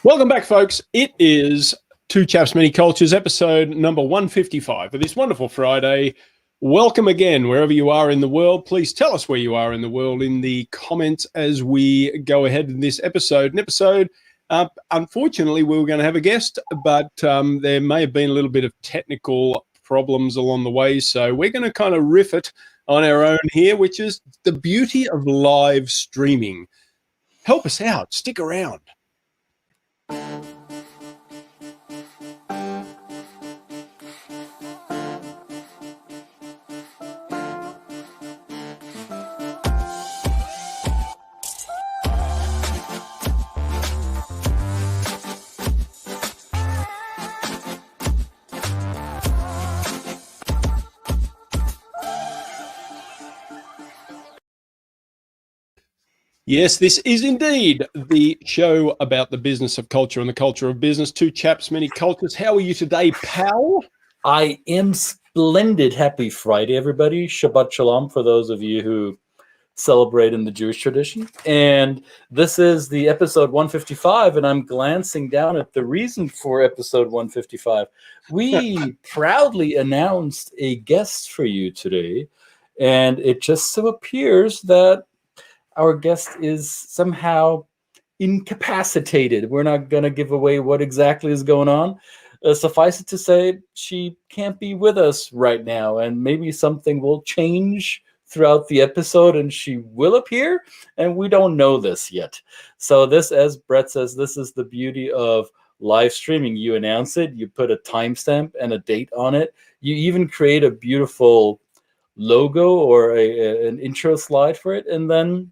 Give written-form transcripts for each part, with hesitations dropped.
Welcome back, folks. It is Two Chaps, Many Cultures, episode number 155 of this wonderful Friday. Welcome again, wherever you are in the world. Please tell us where you are in the world in the comments as we go ahead in this episode. Unfortunately, we were going to have a guest, but there may have been a little bit of technical problems along the way. So we're going to kind of riff it on our own here, which is the beauty of live streaming. Help us out. Stick around. Yes, this is indeed the show about the business of culture and the culture of business. Two Chaps, Many Cultures. How are you today, pal? I am splendid. Happy Friday, everybody. Shabbat Shalom for those of you who celebrate in the Jewish tradition. And this is the episode 155, and I'm glancing down at the reason for episode 155. We proudly announced a guest for you today, and it just so appears that our guest is somehow incapacitated. We're not going to give away what exactly is going on. Suffice it to say, she can't be with us right now, and maybe something will change throughout the episode and she will appear, and we don't know this yet. So this, as Brett says, this is the beauty of live streaming. You announce it, you put a timestamp and a date on it. You even create a beautiful logo or an intro slide for it, and then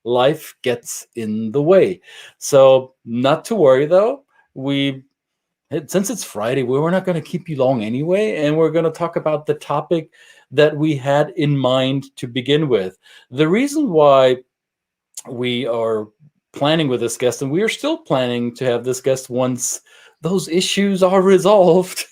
life gets in the way. So not to worry, though. Since it's Friday, we're not going to keep you long anyway, and we're going to talk about the topic that we had in mind to begin with. The reason why we are planning with this guest, and we are still planning to have this guest once those issues are resolved.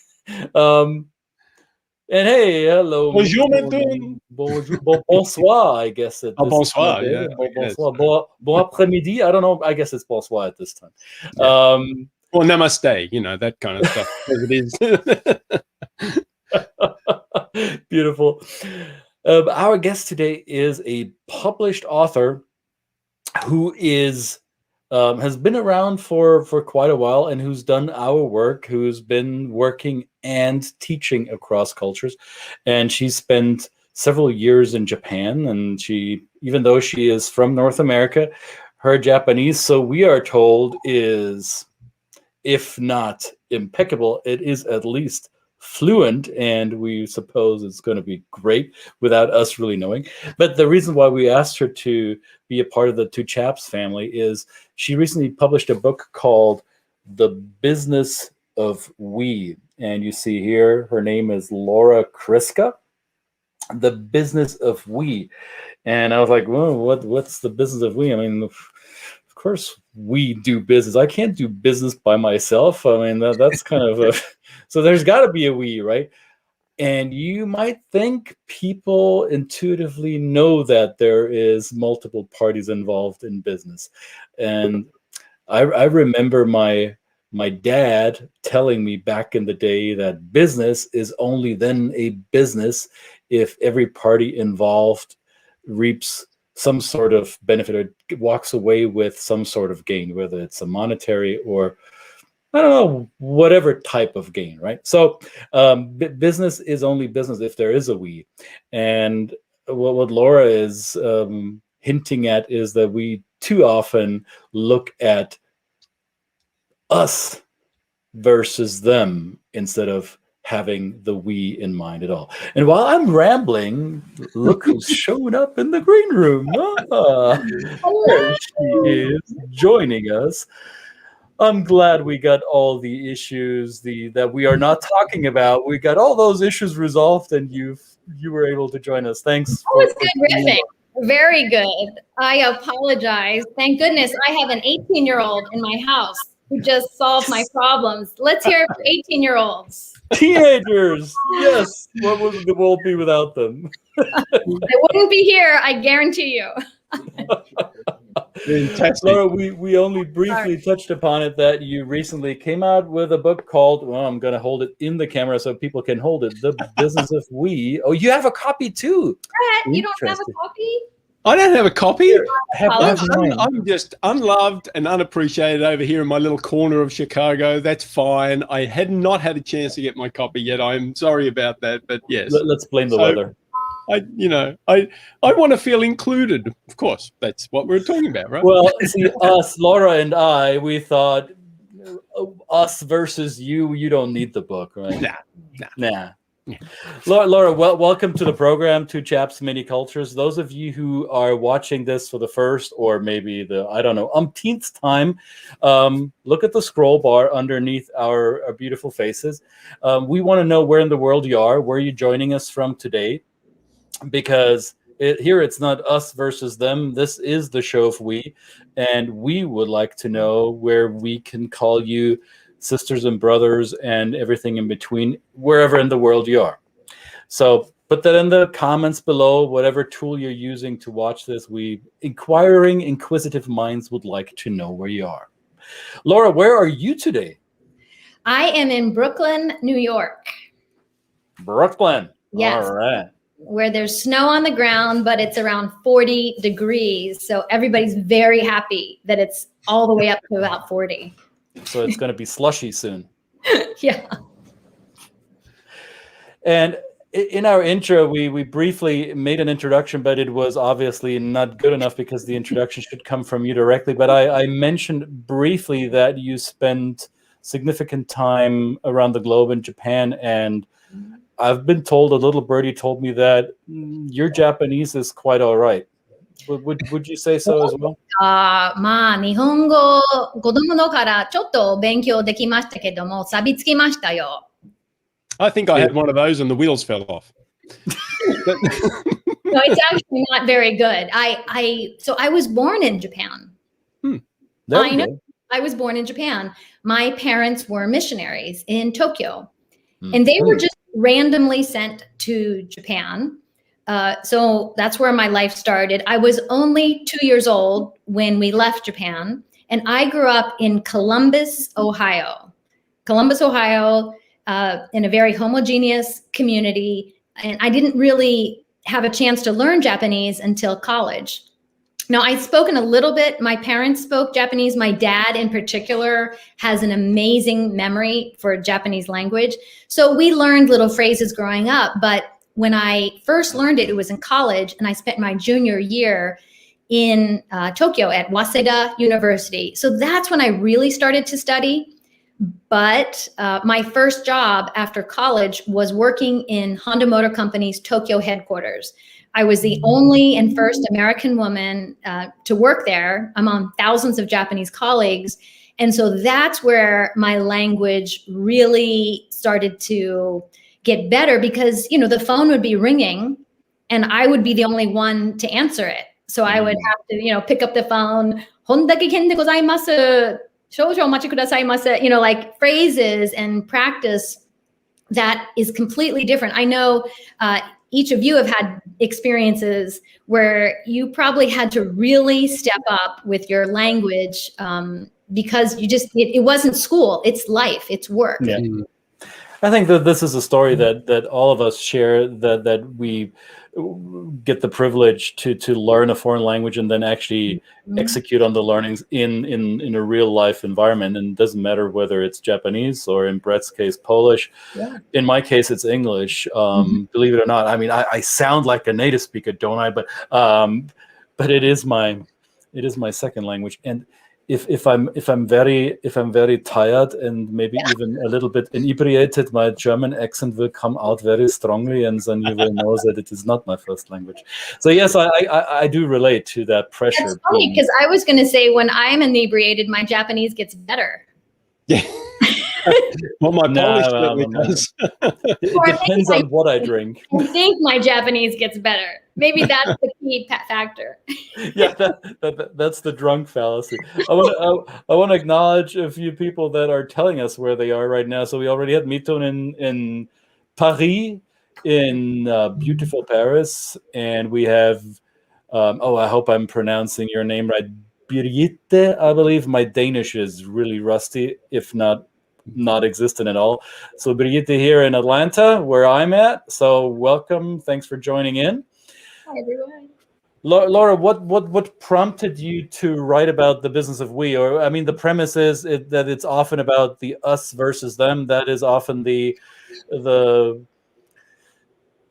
And hey, hello. Bonjour, Madame. Bonjour, bonsoir, I guess. Bonsoir, yeah. Bonsoir. Bon après-midi. I don't know. I guess it's bonsoir at this time. Yeah. Or namaste, that kind of stuff. As it is. Beautiful. Our guest today is a published author who has been around for quite a while and who's done our work, who's been working and teaching across cultures. And she spent several years in Japan, and even though she is from North America, her Japanese, so we are told, is, if not impeccable, it is at least fluent, and we suppose it's going to be great without us really knowing. But the reason why we asked her to be a part of the Two Chaps family is she recently published a book called The Business of We. And you see here, her name is Laura Kriska. The Business of We. And I was like, well, what's the business of we? I mean, of course we do business. I can't do business by myself. I mean, that's kind of so there's got to be a we, right? And you might think people intuitively know that there is multiple parties involved in business. And I remember my dad telling me back in the day that business is only then a business if every party involved reaps some sort of benefit or walks away with some sort of gain, whether it's a monetary or, I don't know, whatever type of gain, right? So business is only business if there is a we. And what Laura is hinting at is that we too often look at us versus them instead of having the we in mind at all. And while I'm rambling, look who's showing up in the green room. There she is, joining us. I'm glad we got all the issues that we are not talking about. We got all those issues resolved, and you were able to join us. Thanks. That was good riffing. Very good. I apologize. Thank goodness I have an 18-year-old in my house who just solved my problems. Let's hear it for 18-year-olds. Teenagers, yes. What would the world be without them? I wouldn't be here, I guarantee you. Fantastic. Laura, we only briefly touched upon it that you recently came out with a book called, well, I'm going to hold it in the camera so people can hold it, The Business of We. Oh, you have a copy too. Brett, you don't have a copy? I don't have a copy. Here, I have mine. I'm just unloved and unappreciated over here in my little corner of Chicago. That's fine. I had not had a chance to get my copy yet. I'm sorry about that, but yes. Let's blame the weather. I want to feel included. Of course, that's what we're talking about, right? Well, see, us, Laura and I, we thought us versus you. You don't need the book, right? Nah. Laura, welcome to the program, Two Chaps, Many Cultures. Those of you who are watching this for the first or maybe the, I don't know, umpteenth time, look at the scroll bar underneath our beautiful faces. We want to know where in the world you are, where you're joining us from today, because here it's not us versus them. This is the show of we, and we would like to know where we can call you sisters and brothers and everything in between, wherever in the world you are. So put that in the comments below, whatever tool you're using to watch this. Inquiring, inquisitive minds would like to know where you are. Laura, where are you today? I am in Brooklyn, New York. Brooklyn. Yes. All right. Where there's snow on the ground, but it's around 40 degrees. So everybody's very happy that it's all the way up to about 40. So it's going to be slushy soon. Yeah. And in our intro, we briefly made an introduction, but it was obviously not good enough because the introduction should come from you directly. But I mentioned briefly that you spent significant time around the globe in Japan, and I've been told, a little birdie told me that your Japanese is quite all right. Would you say so as well? まあ、日本語、子供のからちょっと勉強できましたけども、錆びつきましたよ。I think I had one of those and the wheels fell off. No, it's actually not very good. So I was born in Japan. I know. I was born in Japan. My parents were missionaries in Tokyo, and they were just randomly sent to Japan. So that's where my life started. I was only 2 years old when we left Japan, and I grew up in Columbus, Ohio. Columbus, Ohio, in a very homogeneous community, and I didn't really have a chance to learn Japanese until college. Now, I'd spoken a little bit. My parents spoke Japanese. My dad, in particular, has an amazing memory for Japanese language. So we learned little phrases growing up. But when I first learned it, it was in college, and I spent my junior year in Tokyo at Waseda University. So that's when I really started to study. But my first job after college was working in Honda Motor Company's Tokyo headquarters. I was the only and first American woman to work there among thousands of Japanese colleagues. And so that's where my language really started to get better because, you know, the phone would be ringing and I would be the only one to answer it. So I would have to, you know, pick up the phone, "Hondake ken de gozaimasu, shoujo omachi kudasaimasu," you know, like phrases and practice that is completely different. I know each of you have had experiences where you probably had to really step up with your language because you just, it wasn't school, it's life, it's work. Yeah. I think that this is a story that all of us share, that we get the privilege to learn a foreign language and then actually execute on the learnings in a real life environment. And it doesn't matter whether it's Japanese or, in Brett's case, Polish. Yeah. In my case, it's English. Believe it or not. I mean, I sound like a native speaker, don't I? But it is my second language. And if I'm very tired and maybe even a little bit inebriated, my German accent will come out very strongly, and then you will know that it is not my first language. So yes, I do relate to that pressure. That's funny because I was going to say when I'm inebriated, my Japanese gets better. Yeah. Well, my Polish certainly does. It depends on what I drink. I think my Japanese gets better. Maybe that's the key factor. Yeah, that's the drunk fallacy. I want to acknowledge a few people that are telling us where they are right now. So we already had Mitun in Parry, in beautiful Paris, and we have I hope I'm pronouncing your name right, Birgitte, I believe. My Danish is really rusty, if not existent at all. So Birgitte here in Atlanta, where I'm at. So welcome. Thanks for joining in. Hi, everyone. Laura, what prompted you to write about the business of we? Or, I mean, the premise is that it's often about the us versus them. That is often the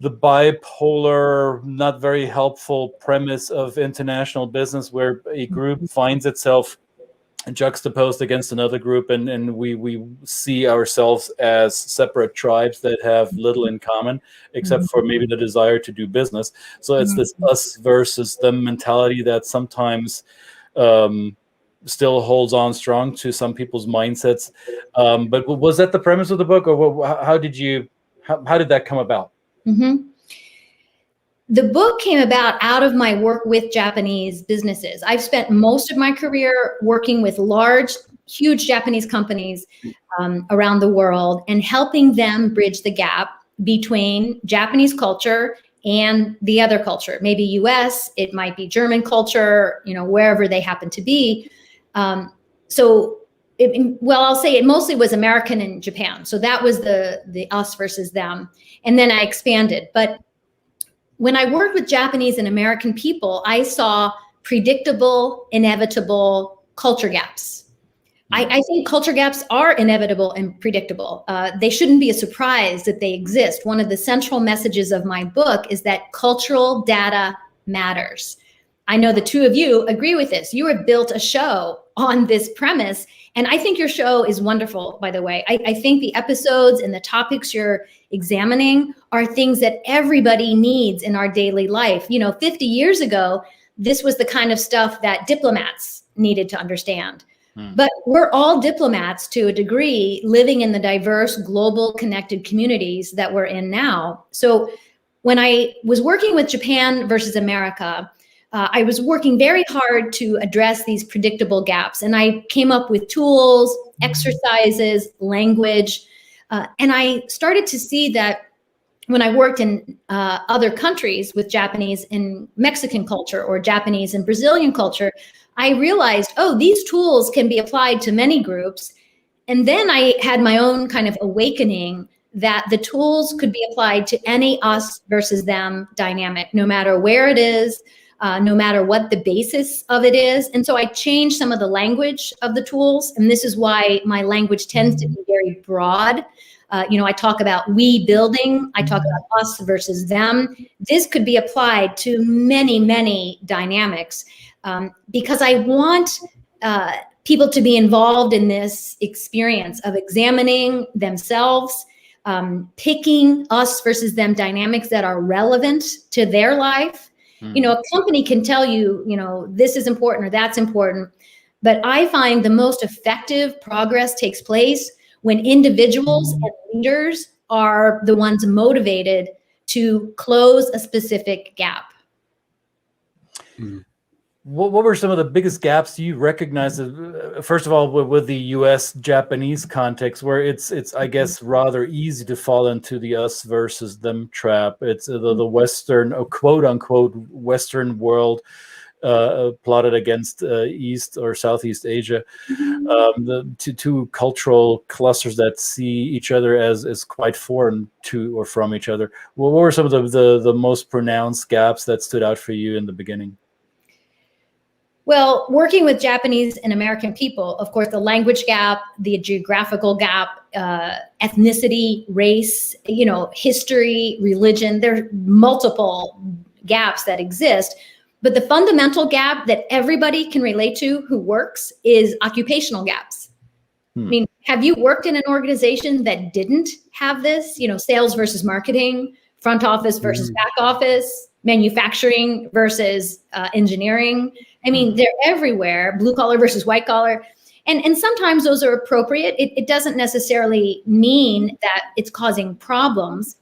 bipolar, not very helpful premise of international business, where a group finds itself juxtaposed against another group, and we see ourselves as separate tribes that have little in common, except for maybe the desire to do business. So it's this us versus them mentality that sometimes still holds on strong to some people's mindsets. But was that the premise of the book, or how did that come about? The book came about out of my work with Japanese businesses. I've spent most of my career working with huge Japanese companies around the world and helping them bridge the gap between Japanese culture and the other culture, maybe US, it might be German culture, wherever they happen to be. I'll say it mostly was American and Japan. So that was the us versus them. And then I expanded. But when I worked with Japanese and American people, I saw predictable, inevitable culture gaps. I think culture gaps are inevitable and predictable. They shouldn't be a surprise that they exist. One of the central messages of my book is that cultural data matters. I know the two of you agree with this. You have built a show on this premise, and I think your show is wonderful, by the way. I think the episodes and the topics you're examining are things that everybody needs in our daily life. 50 years ago, this was the kind of stuff that diplomats needed to understand. But we're all diplomats to a degree, living in the diverse, global, connected communities that we're in now. So when I was working with Japan versus America, I was working very hard to address these predictable gaps. And I came up with tools, exercises, language. And I started to see that when I worked in other countries with Japanese and Mexican culture or Japanese and Brazilian culture, I realized, these tools can be applied to many groups. And then I had my own kind of awakening that the tools could be applied to any us versus them dynamic, no matter where it is, no matter what the basis of it is. And so I changed some of the language of the tools. And this is why my language tends to be very broad. I talk about we building, I talk about us versus them. This could be applied to many, many dynamics because I want people to be involved in this experience of examining themselves, picking us versus them dynamics that are relevant to their life. A company can tell you, this is important or that's important, but I find the most effective progress takes place when individuals and leaders are the ones motivated to close a specific gap. What were some of the biggest gaps you recognize? First of all, with the U.S.-Japanese context, where it's I guess rather easy to fall into the us versus them trap. It's the Western, quote unquote, Western world plotted against East or Southeast Asia. The two cultural clusters that see each other as quite foreign to or from each other. What were some of the most pronounced gaps that stood out for you in the beginning? Well, working with Japanese and American people, of course, the language gap, the geographical gap, ethnicity, race, history, religion, there are multiple gaps that exist. But the fundamental gap that everybody can relate to who works is occupational gaps. I mean, have you worked in an organization that didn't have this? Sales versus marketing, front office versus back office, manufacturing versus engineering. I mean, they're everywhere, blue collar versus white collar. And sometimes those are appropriate. It doesn't necessarily mean that it's causing problems,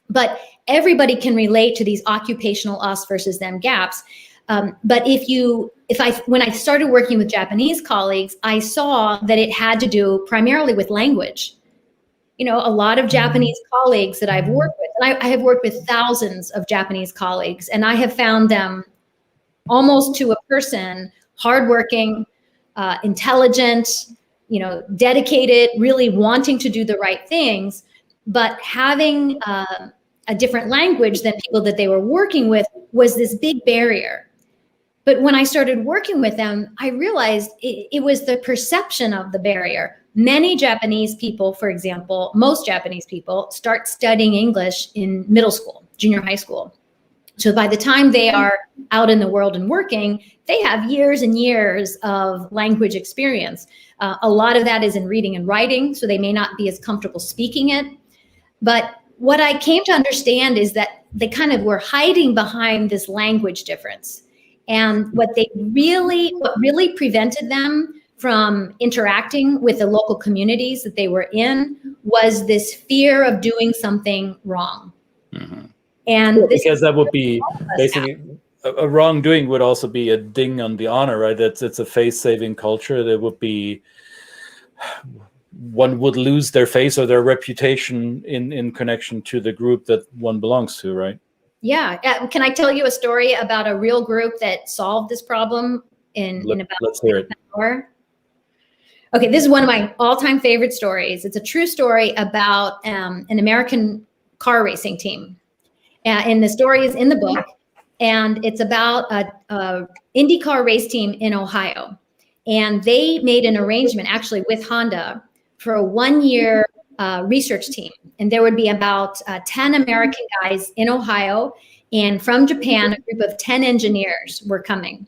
but everybody can relate to these occupational us versus them gaps. But when I started working with Japanese colleagues, I saw that it had to do primarily with language. A lot of Japanese colleagues that I've worked with, and I have worked with thousands of Japanese colleagues, and I have found them almost to a person hardworking, intelligent, dedicated, really wanting to do the right things, but having a different language than people that they were working with was this big barrier. But when I started working with them, I realized it was the perception of the barrier. Many Japanese people, for example, most Japanese people start studying English in middle school, junior high school. So by the time they are out in the world and working, they have years and years of language experience. A lot of that is in reading and writing, so they may not be as comfortable speaking it. But what I came to understand is that they kind of were hiding behind this language difference. And what really prevented them from interacting with the local communities that they were in was this fear of doing something wrong. Mm-hmm. And because that would be basically a wrongdoing would also be a ding on the honor, right? It's a face-saving culture. There would be, one would lose their face or their reputation in connection to the group that one belongs to, right? Yeah. Can I tell you a story about a real group that solved this problem in about let's hear it. an hour? Okay, this is one of my all-time favorite stories. It's a true story about an American car racing team. And the story is in the book, and it's about a IndyCar race team in Ohio. And they made an arrangement actually with Honda for a 1-year research team. And there would be about 10 American guys in Ohio, and from Japan, a group of 10 engineers were coming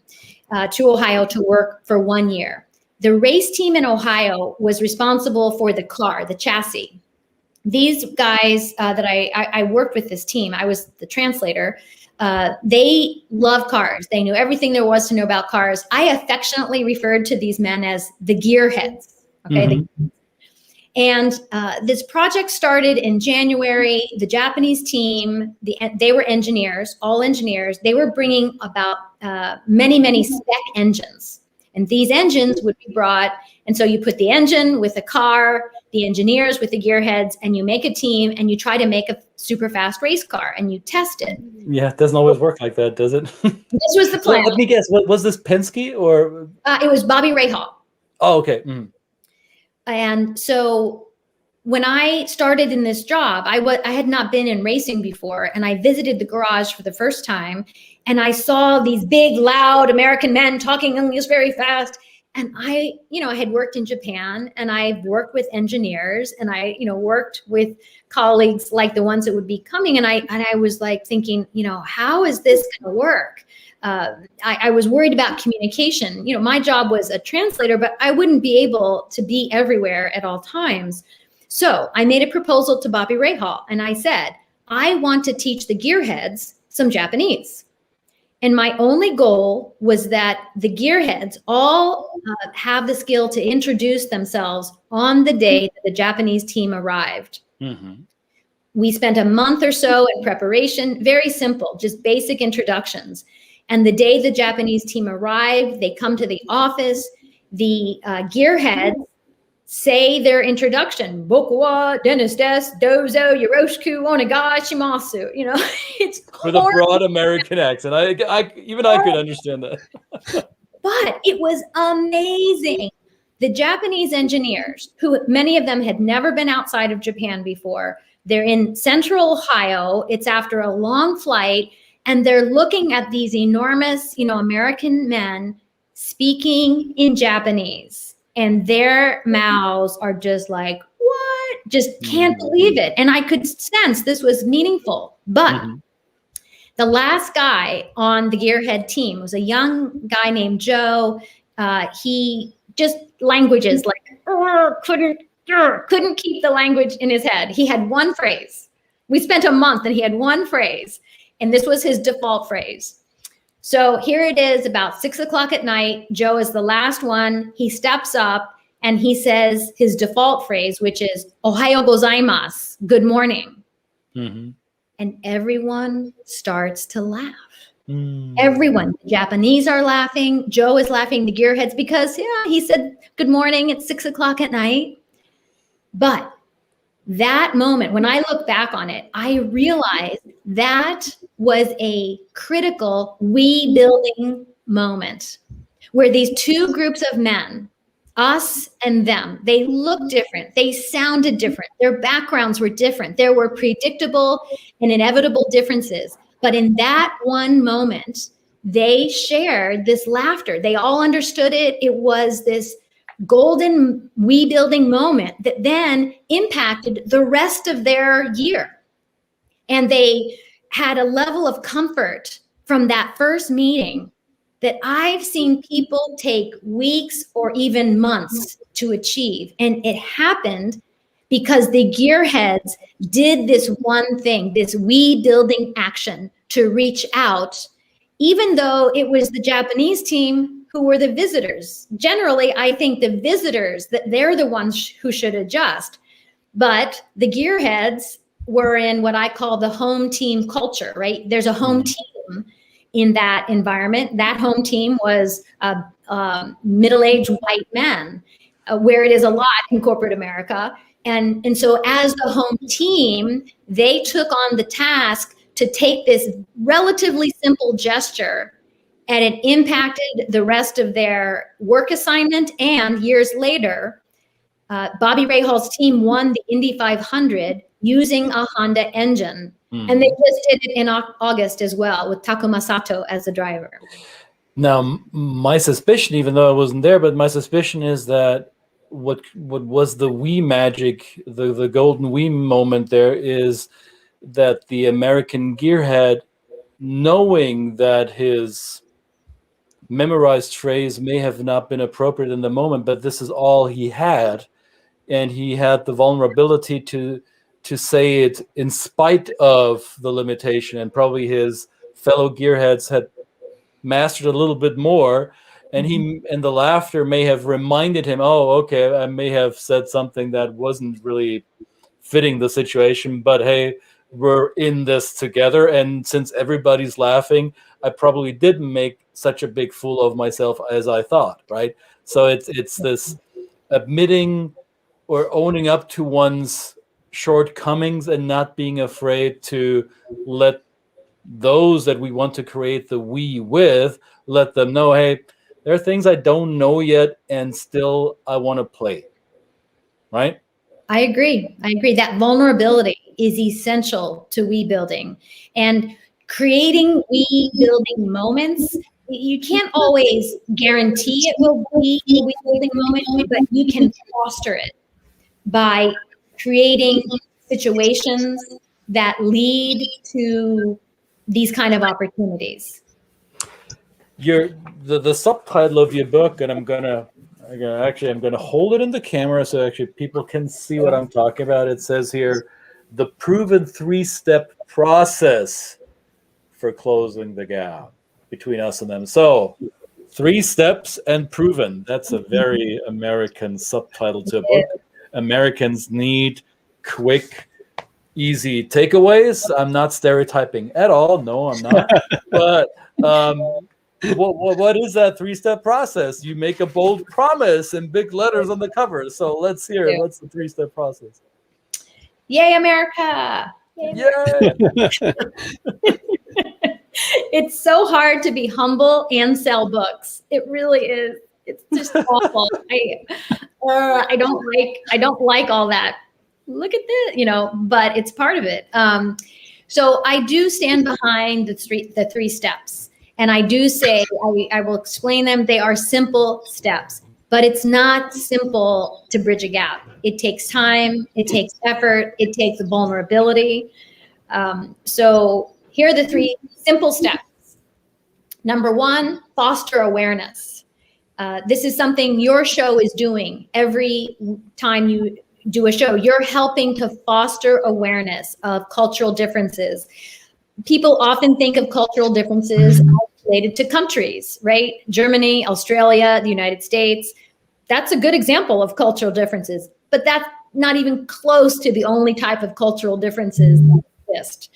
to Ohio to work for 1 year. The race team in Ohio was responsible for the car, the chassis. These guys that I worked with this team, I was the translator. They love cars. They knew everything there was to know about cars. I affectionately referred to these men as the gearheads. Okay. Mm-hmm. And this project started in January. The Japanese team, they were engineers, all engineers. They were bringing about many spec engines. And these engines would be brought. And so you put the engine with the car, the engineers with the gearheads, and you make a team and you try to make a super fast race car and you test it. Yeah, it doesn't always work like that, does it? This was the plan. So let me guess, was this Penske or? It was Bobby Rahal. Oh, okay. Mm. And so when I started in this job, I had not been in racing before, and I visited the garage for the first time, and I saw these big, loud American men talking English very fast. And I had worked in Japan, and I've worked with engineers, and I, worked with colleagues like the ones that would be coming. And I was like thinking, how is this going to work? I was worried about communication. My job was a translator, but I wouldn't be able to be everywhere at all times. So I made a proposal to Bobby Rahal, and I said, I want to teach the gearheads some Japanese. And my only goal was that the gearheads all have the skill to introduce themselves on the day that the Japanese team arrived. Mm-hmm. We spent a month or so in preparation, very simple, just basic introductions. And the day the Japanese team arrived, they come to the office, the gearheads say their introduction, Boku wa desu desu, dozo yoroshiku onegai shimasu. It's with a broad American accent. I could understand that. But it was amazing. The Japanese engineers, who many of them had never been outside of Japan before, they're in central Ohio. It's after a long flight, and they're looking at these enormous, American men speaking in Japanese. And their mouths are just like, what? Just can't believe it. And I could sense this was meaningful. But the last guy on the gearhead team was a young guy named Joe. He just languages like, couldn't keep the language in his head. He had one phrase. We spent a month and he had one phrase. And this was his default phrase. So here it is about 6 o'clock at night. Joe is the last one. He steps up and he says his default phrase, which is Ohayo gozaimasu, good morning. Mm-hmm. And everyone starts to laugh. Everyone, the Japanese are laughing. Joe is laughing, the gearheads, because he said good morning at 6 o'clock at night. But that moment, when I look back on it, I realized that was a critical we-building moment. where these two groups of men, us and them, they looked different, they sounded different, their backgrounds were different, there were predictable and inevitable differences. But in that one moment, they shared this laughter. They all understood it. It was this golden we building moment that then impacted the rest of their year. And they had a level of comfort from that first meeting that I've seen people take weeks or even months to achieve. And it happened because the gearheads did this one thing, this we building action to reach out, even though it was the Japanese team who were the visitors. Generally, I think the visitors, that they're the ones who should adjust. But the gearheads were in what I call the home team culture, right? There's a home team in that environment. That home team was middle-aged white men, where it is a lot in corporate America. And so as the home team, they took on the task to take this relatively simple gesture, and it impacted the rest of their work assignment. And years later, Bobby Rahal's team won the Indy 500 using a Honda engine. And they just did it in August as well, with Takuma Sato as the driver. Now, my suspicion, even though I wasn't there, but my suspicion is that what was the Wii magic, the golden Wii moment there, is that the American gearhead, knowing that his memorized phrase may have not been appropriate in the moment, but this is all he had, and he had the vulnerability to say it in spite of the limitation, and probably his fellow gearheads had mastered a little bit more, and the laughter may have reminded him, oh, okay, I may have said something that wasn't really fitting the situation, but hey, we're in this together, and since everybody's laughing, I probably didn't make such a big fool of myself as I thought, right? So it's this admitting or owning up to one's shortcomings and not being afraid to let those that we want to create the we with, let them know, hey, there are things I don't know yet, and still I want to play, right? I agree. That vulnerability is essential to we building, and creating we building moments. You can't always guarantee it will be a we building moment, but you can foster it by creating situations that lead to these kind of opportunities. The subtitle of your book, and I'm gonna hold it in the camera so actually people can see what I'm talking about. It says here, the proven 3-step process for closing the gap between us and them. So 3 steps and proven. That's a very American subtitle to a book. Americans need quick, easy takeaways. I'm not stereotyping at all. No, I'm not. But what is that 3-step process? You make a bold promise in big letters on the cover. So let's hear it. What's the 3-step process? Yay, America! Yay. It's so hard to be humble and sell books. It really is. It's just awful. I don't like all that. Look at this, but it's part of it. So I do stand behind the 3 steps. And I do say, I will explain them. They are simple steps, but it's not simple to bridge a gap. It takes time, it takes effort, it takes vulnerability. So here are the 3 simple steps. Number 1, foster awareness. This is something your show is doing every time you do a show. You're helping to foster awareness of cultural differences. People often think of cultural differences related to countries, right? Germany, Australia, the United States. That's a good example of cultural differences, but that's not even close to the only type of cultural differences that exist.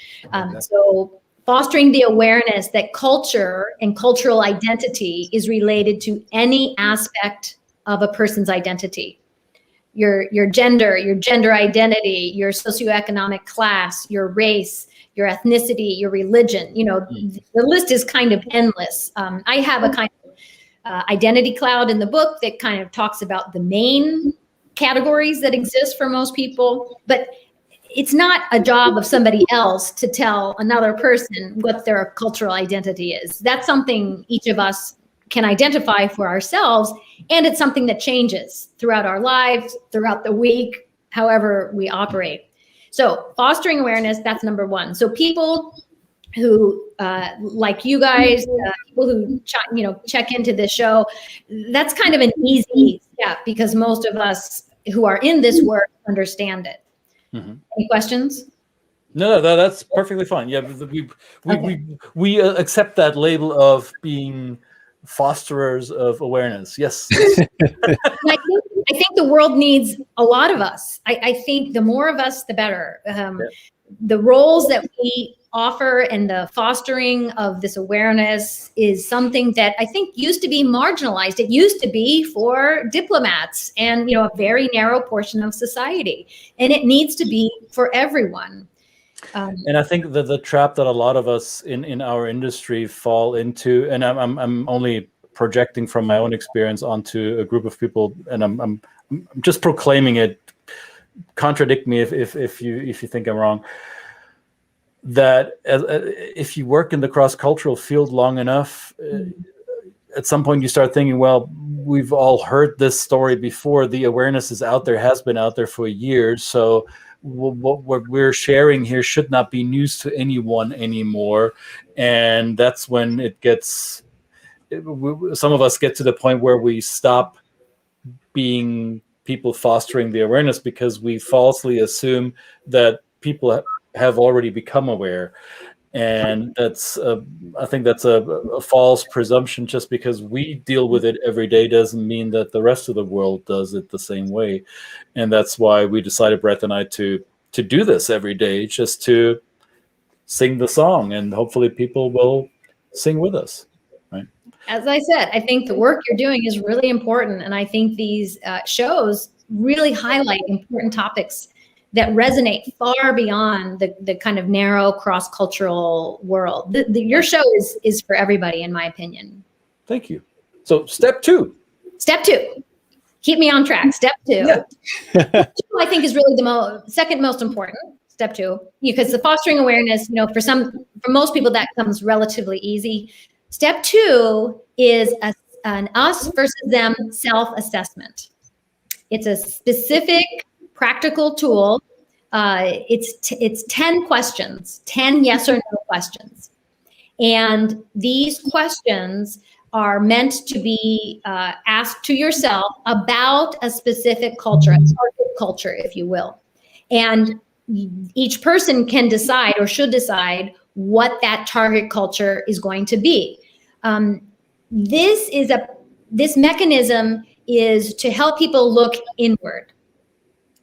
So fostering the awareness that culture and cultural identity is related to any aspect of a person's identity. Your gender identity, your socioeconomic class, your race, your ethnicity, your religion, the list is kind of endless. I have a kind identity cloud in the book that kind of talks about the main categories that exist for most people, but it's not a job of somebody else to tell another person what their cultural identity is. That's something each of us can identify for ourselves, and it's something that changes throughout our lives, throughout the week, however we operate. So fostering awareness, that's number one. So people who like you guys, people who check into this show, that's kind of an easy step because most of us who are in this work understand it. Mm-hmm. Any questions? No, that's perfectly fine. Yeah, we accept that label of being fosterers of awareness. Yes. I think the world needs a lot of us. I think the more of us, the better. The roles that we offer and the fostering of this awareness is something that I think used to be marginalized. It used to be for diplomats and a very narrow portion of society, and it needs to be for everyone. And I think that the trap that a lot of us in our industry fall into, and I'm only projecting from my own experience onto a group of people, and I'm just proclaiming it. Contradict me if you think I'm wrong. That if you work in the cross-cultural field long enough, at some point you start thinking, well, we've all heard this story before. The awareness is out there, has been out there for years. So what we're sharing here should not be news to anyone anymore. And that's when some of us get to the point where we stop being people fostering the awareness because we falsely assume that people have already become aware. And I think that's a false presumption. Just because we deal with it every day doesn't mean that the rest of the world does it the same way. And that's why we decided, Brett and I, to do this every day, just to sing the song, and hopefully people will sing with us. Right? As I said, I think the work you're doing is really important. And I think these shows really highlight important topics that resonate far beyond the kind of narrow cross-cultural world. Your show is for everybody, in my opinion. Thank you. So step two. Keep me on track. Step two. Yeah. I think is really the second most important. Step two, because the fostering awareness, for most people that comes relatively easy. Step two is an us versus them self-assessment. It's a specific practical tool. It's 10 questions, 10 yes or no questions. And these questions are meant to be asked to yourself about a specific culture, a target culture, if you will. And each person can decide or should decide what that target culture is going to be. This mechanism is to help people look inward.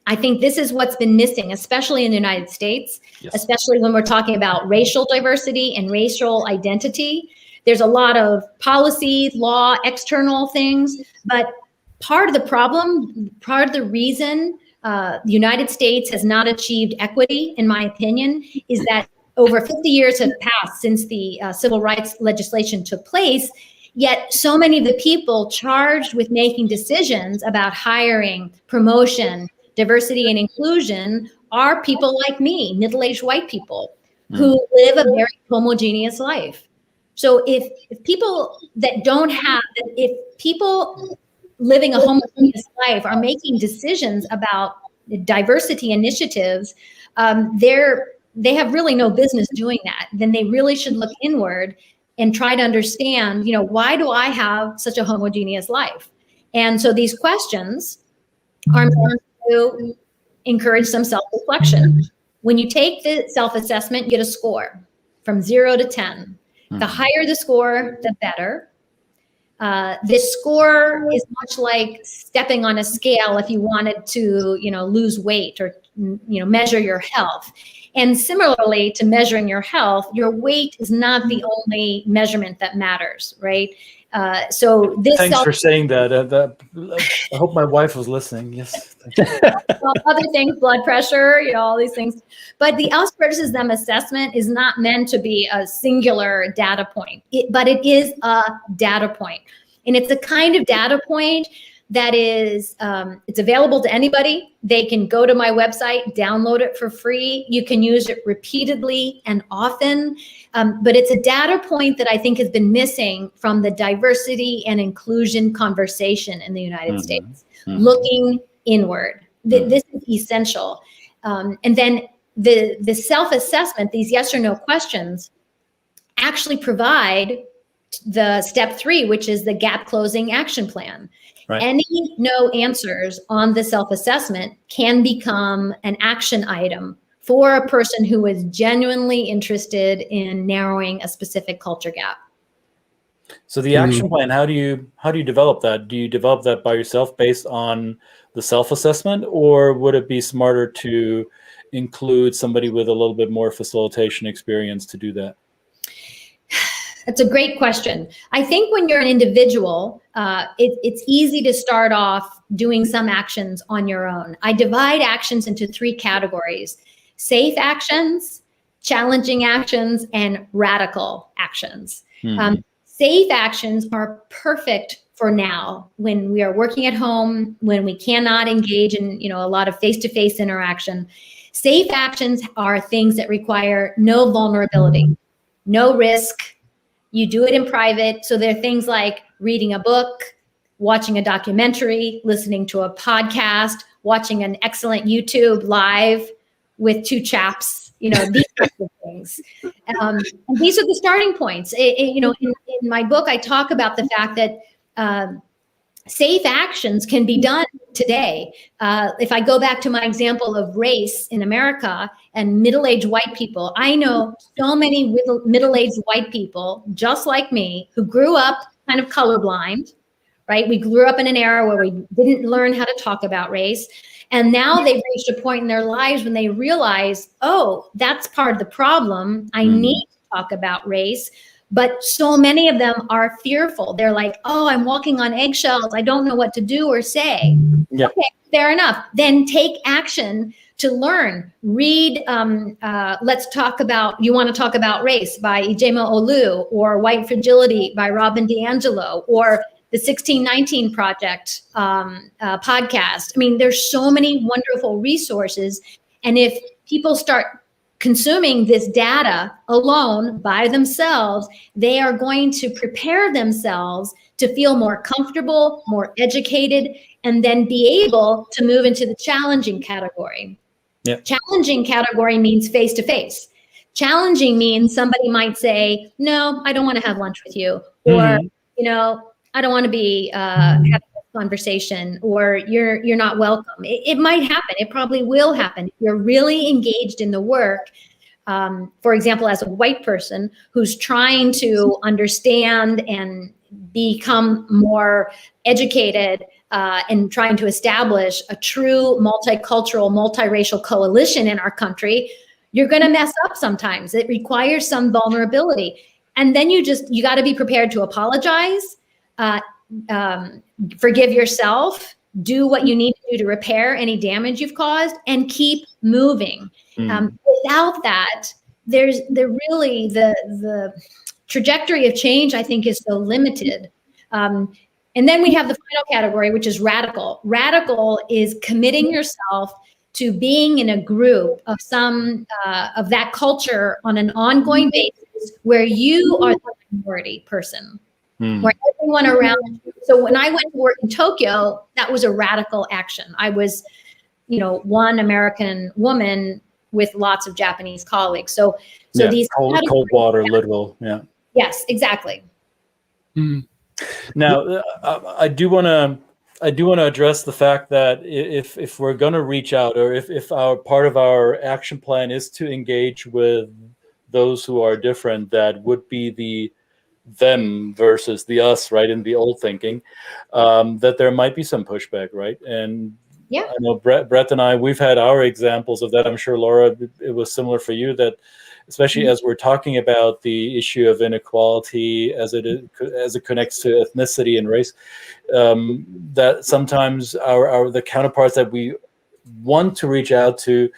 I think this is what's been missing, especially in the United States, yes. Especially when we're talking about racial diversity and racial identity. There's a lot of policy, law, external things, but part of the problem, part of the reason the United States has not achieved equity, in my opinion, is that over 50 years have passed since the civil rights legislation took place, yet so many of the people charged with making decisions about hiring, promotion, diversity and inclusion are people like me, middle-aged white people who live a very homogeneous life. So if people living a homogeneous life are making decisions about diversity initiatives, they have really no business doing that. Then they really should look inward and try to understand, why do I have such a homogeneous life? And so these questions are meant to encourage some self-reflection. When you take the self-assessment, you get a score from 0 to 10. The higher the score, the better. This score is much like stepping on a scale if you wanted to, lose weight or, measure your health. And similarly to measuring your health, your weight is not the only measurement that matters, right? So this. Thanks for saying that. I hope my wife was listening. Yes. Well, other things, blood pressure, all these things. But the us versus them assessment is not meant to be a singular data point, but it is a data point. And it's a kind of data point that is, it's available to anybody. They can go to my website, download it for free. You can use it repeatedly and often, but it's a data point that I think has been missing from the diversity and inclusion conversation in the United States. Looking inward, this is essential. And then the self-assessment, these yes or no questions, actually provide the step 3, which is the gap closing action plan. Right. Any no answers on the self-assessment can become an action item for a person who is genuinely interested in narrowing a specific culture gap. So the action plan, how do you develop that? Do you develop that by yourself based on the self-assessment, or would it be smarter to include somebody with a little bit more facilitation experience to do that? That's a great question. I think when you're an individual, it's easy to start off doing some actions on your own. I divide actions into 3 categories: safe actions, challenging actions, and radical actions. Safe actions are perfect for now, when we are working at home, when we cannot engage in a lot of face-to-face interaction. Safe actions are things that require no vulnerability, no risk. You do it in private. So there are things like reading a book, watching a documentary, listening to a podcast, watching an excellent YouTube live with 2 chaps, these kinds of things. And these are the starting points. In my book, I talk about the fact that safe actions can be done today. If I go back to my example of race in America and middle-aged white people, I know so many middle-aged white people, just like me, who grew up kind of colorblind, right? We grew up in an era where we didn't learn how to talk about race. And now they've reached a point in their lives when they realize, oh, that's part of the problem. I need to talk about race. But so many of them are fearful. They're like, oh, I'm walking on eggshells. I don't know what to do or say. Yeah. Okay, fair enough. Then take action to learn. Read, Let's Talk About, You Want to Talk About Race by Ijema Olu, or White Fragility by Robin DiAngelo, or the 1619 Project podcast. I mean, there's so many wonderful resources. And if people start consuming this data alone by themselves, they are going to prepare themselves to feel more comfortable, more educated, and then be able to move into the challenging category. Yeah. Challenging category means face-to-face. Challenging means somebody might say, no, I don't want to have lunch with you. Or, I don't want to be having a conversation, or you're not welcome. It might happen. It probably will happen. If you're really engaged in the work, for example, as a white person who's trying to understand and become more educated and trying to establish a true multicultural, multiracial coalition in our country, you're going to mess up sometimes. It requires some vulnerability. And then you got to be prepared to apologize, forgive yourself, do what you need to do to repair any damage you've caused, and keep moving. Without that, the trajectory of change, I think, is so limited. And then we have the final category, which is radical. Radical is committing yourself to being in a group of some of that culture on an ongoing basis, where you are the minority person, where everyone around you. So when I went to work in Tokyo, that was a radical action. I was, one American woman with lots of Japanese colleagues. So these cold water, literal. Yeah. Yes, exactly. Now, I do want to address the fact that if we're going to reach out, or if our part of our action plan is to engage with those who are different, that would be the them versus the us, right? In the old thinking, that there might be some pushback, right? And yeah, I know Brett and I, we've had our examples of that. I'm sure, Laura, it was similar for you, that especially as we're talking about the issue of inequality as it connects to ethnicity and race, that sometimes the counterparts that we want to reach out to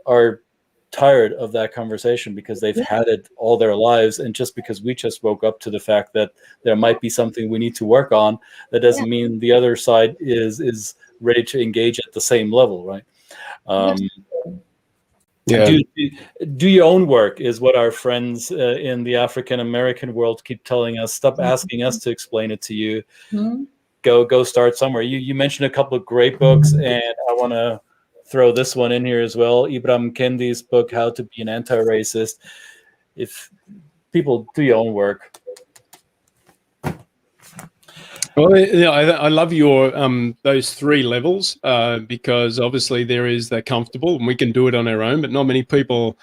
are tired of that conversation because they've had it all their lives. And just because we just woke up to the fact that there might be something we need to work on, that doesn't mean the other side is ready to engage at the same level, right? Do your own work is what our friends in the African American world keep telling us. Stop asking us to explain it to you. Go start somewhere. You mentioned a couple of great books, and I want to throw this one in here as well. Ibram Kendi's book, How to Be an Anti-Racist. If people do your own work. Well, I love your those three levels because obviously there is the comfortable, and we can do it on our own, but not many people,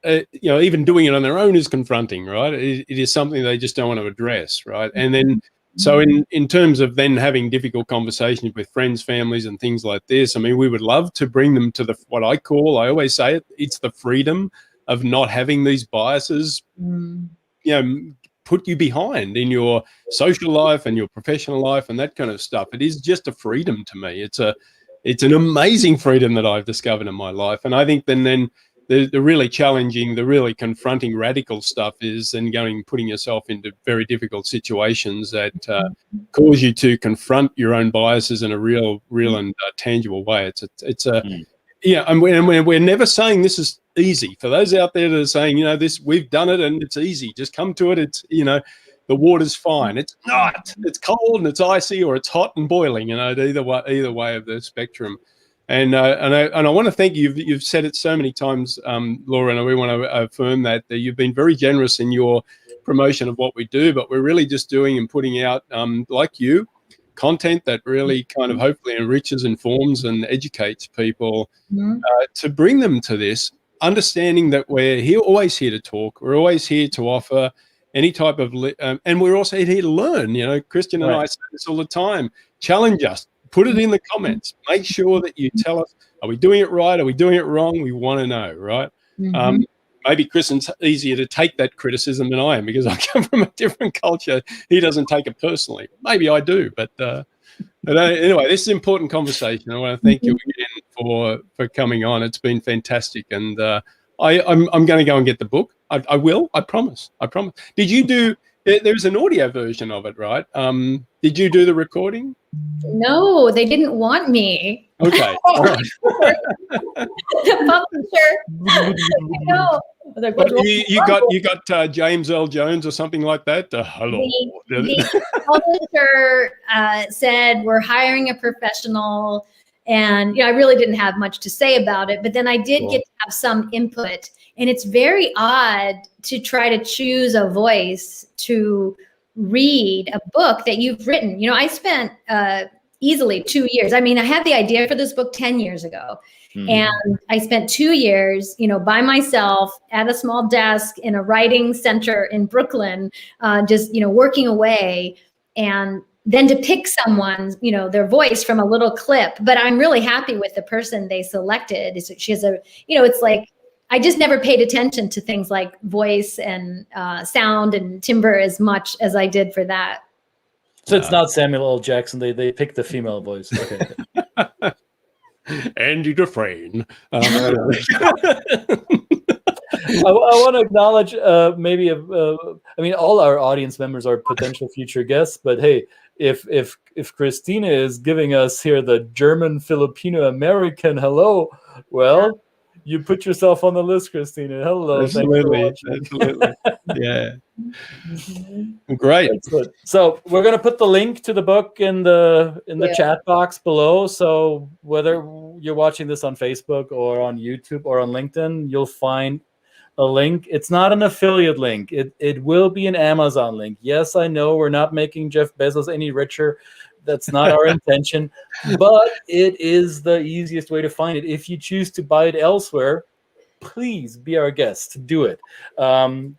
even doing it on their own is confronting, right? It is something they just don't want to address, right? And then, so in terms of then having difficult conversations with friends, families, and things like this, I mean, we would love to bring them to what I always say it's the freedom of not having these biases, put you behind in your social life and your professional life and that kind of stuff. It is just a freedom to me. It's an amazing freedom that I've discovered in my life. And I think then the really challenging, the really confronting radical stuff is then putting yourself into very difficult situations that cause you to confront your own biases in a real and tangible way. And we're never saying this is easy. For those out there that are saying, this, we've done it and it's easy, just come to it. It's, the water's fine. It's not. It's cold and it's icy, or it's hot and boiling. Either way of the spectrum. And I want to thank you. You've said it so many times, Laura, and we want to affirm that you've been very generous in your promotion of what we do. But we're really just doing and putting out, like you, content that really kind of hopefully enriches, informs, and educates people to bring them to this, understanding that we're always here to talk. We're always here to offer any type of, and we're also here to learn. Christian and I say this all the time. Challenge us. Put it in the comments. Make sure that you tell us, are we doing it right? Are we doing it wrong? We want to know, right? Maybe Kristen's easier to take that criticism than I am because I come from a different culture. He doesn't take it personally. Maybe I do, but anyway, this is an important conversation. I want to thank you again for coming on. It's been fantastic, and I'm going to go and get the book. I will. I promise. Did you do? There's an audio version of it, right? Did you do the recording? No, they didn't want me. Okay. All right. The publisher. No. You got James L. Jones or something like that? Hello. The publisher said we're hiring a professional, and I really didn't have much to say about it. But then I did get to have some input, and it's very odd to try to choose a voice to read a book that you've written. I spent easily 2 years. I mean, I had the idea for this book 10 years ago. And I spent 2 years, by myself at a small desk in a writing center in Brooklyn, just, working away. And then to pick someone's, their voice from a little clip. But I'm really happy with the person they selected. She has it's like, I just never paid attention to things like voice and sound and timbre as much as I did for that. So it's not Samuel L. Jackson. They picked the female voice. Okay. Andy Dufresne. I want to acknowledge all our audience members are potential future guests, but hey, if Christina is giving us here the German Filipino American hello, well, you put yourself on the list, Christina. Hello. Absolutely. Yeah. Great. Excellent. So we're going to put the link to the book in the chat box below. So whether you're watching this on Facebook or on YouTube or on LinkedIn, you'll find a link. It's not an affiliate link. It will be an Amazon link. Yes, I know we're not making Jeff Bezos any richer. That's not our intention, but it is the easiest way to find it. If you choose to buy it elsewhere, please be our guest. Do it. And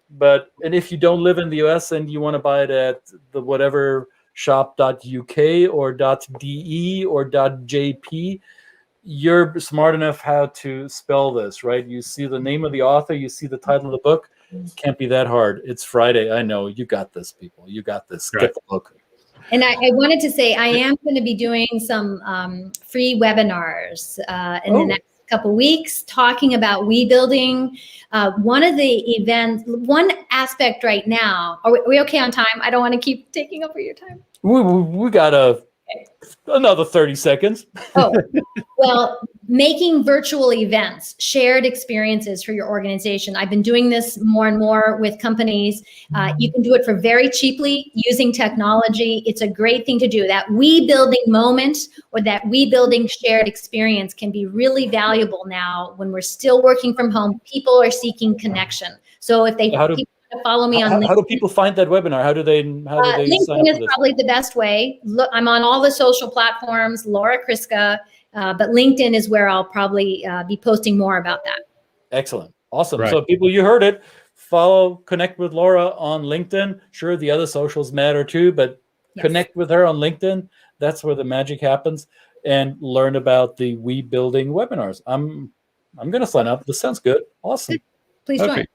if you don't live in the US and you want to buy it at the whatever shop.uk or .de or .jp, you're smart enough how to spell this, right? You see the name of the author, you see the title of the book. Can't be that hard. It's Friday. I know. You got this, people. You got this. Right. Get the book. And I wanted to say I am going to be doing some free webinars in the next couple weeks talking about we building. One of the events, one aspect right now, are we okay on time? I don't want to keep taking over your time. We got another 30 seconds. Oh, well, making virtual events, shared experiences for your organization. I've been doing this more and more with companies. You can do it for very cheaply using technology. It's a great thing to do. That we building moment or that we building shared experience can be really valuable now when we're still working from home. People are seeking connection. So if they follow me on LinkedIn. How do people find that webinar? How do they sign up LinkedIn is for this? probably the best way. Look, I'm on all the social platforms, Laura Kriska, but LinkedIn is where I'll probably be posting more about that. Excellent. Awesome. Right. So people, you heard it. Connect with Laura on LinkedIn. Sure, the other socials matter too, but Yes. Connect with her on LinkedIn. That's where the magic happens. And learn about the We Building webinars. I'm going to sign up. This sounds good. Awesome. Please join.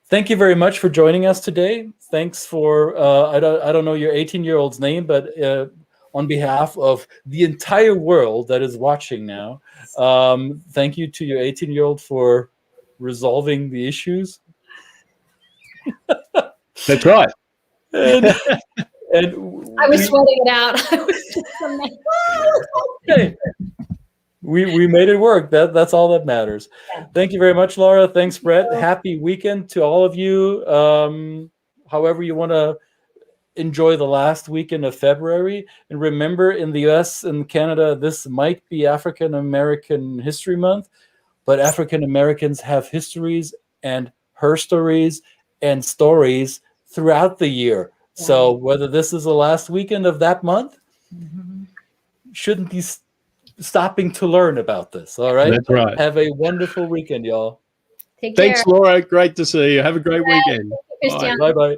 Thank you very much for joining us today. Thanks for, I don't know your 18-year-old's name, but on behalf of the entire world that is watching now, thank you to your 18-year-old for resolving the issues. That's right. And I was sweating it out. I was just okay. We made it work. That's all that matters. Yeah. Thank you very much, Laura. Thanks, Brett. Happy weekend to all of you. However you want to enjoy the last weekend of February. And remember, in the US and Canada, this might be African American History Month, but African Americans have histories and her stories and stories throughout the year. Yeah. So whether this is the last weekend of that month, shouldn't be stopping to learn about this. All right. That's right. Have a wonderful weekend, y'all. Take care. Thanks, Laura. Great to see you. Have a great weekend. Bye. Bye-bye.